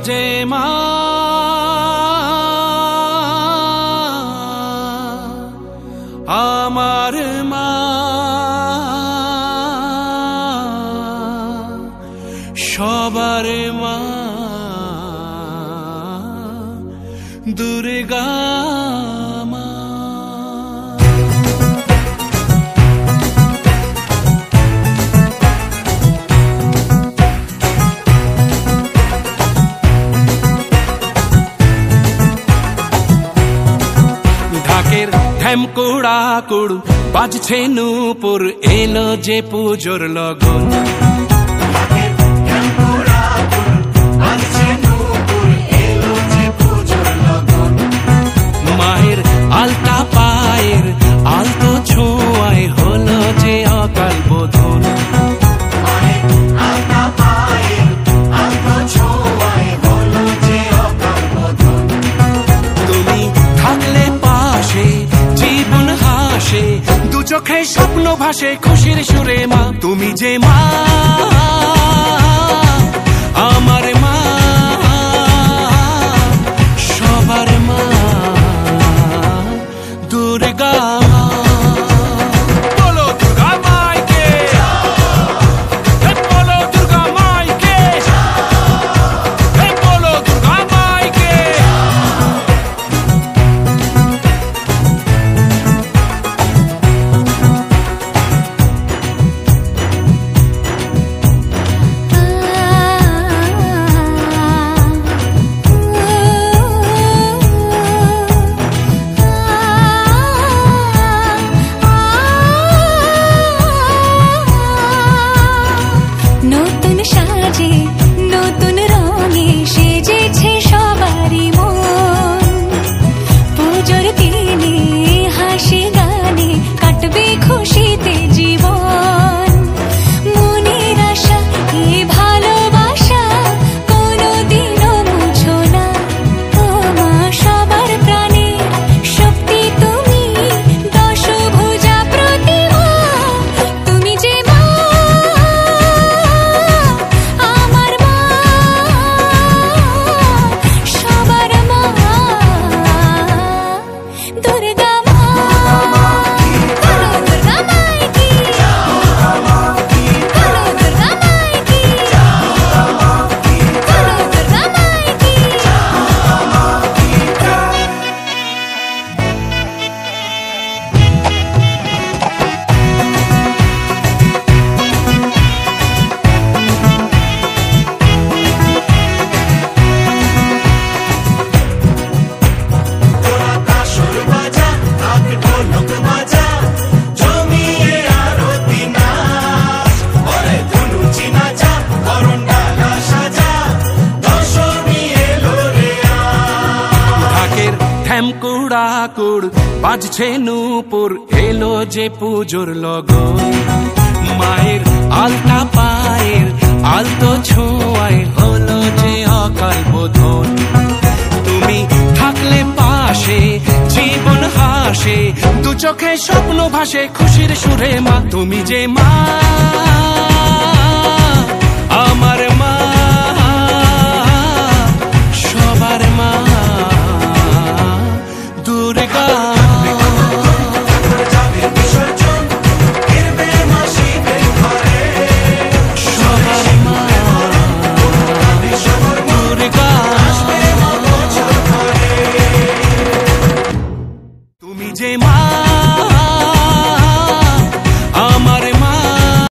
যে মা আমার মা সবার মা দুর্গা মা। ঢাকের ঢ্যামকুড়া কুড় বাজছে নূপুর এলো যে পুজোর লগন। মায়ের আলতা পায়ের আলতো ছোঁয়ায় হলো যে অকাল বোধন। তুমি থাকলে পাশে জীবন হাসে, দু চোখে স্বপ্ন ভাসে খুশির সুরে মা। তুমি যে মা আমার মা সবার মা দুর্গা মা। বলো দুর্গা মাইকে, বলো দুর্গা মাইকে, বলো দুর্গা মাইকে। নতুন সাজে নতুন রঙে সেজেছে সবারই মন। পুজোর দিনে হাসি গানে কাটবে খুশিতে জীবন। মনের আশা এ ভালোবাসা কোনোদিনও মুছো না। ও মা সবার প্রাণে শক্তি তুমি, দশভুজা প্রতিমা। তুমি যে মা আমার মা সবার মা দুর্গা মা। বলো দুর্গা মাইকি, বলো দুর্গা মাইকি, বলো দুর্গা মাইকি। ঢাকের ঢ্যামকুড়া কুড় বাজছে নূপুর এলো যে পুজোর লগন। মায়ের আলতা পায়ের আলতো ছোঁয়ায় হলো যে অকাল বোধন। তুমি থাকলে পাশে জীবন হাসে, দু চোখে স্বপ্ন ভাসে খুশির সুরে মা। তুমি যে মা আমার মা সবার মা দুর্গা সবার মা দুর্গা। তুমি যে মা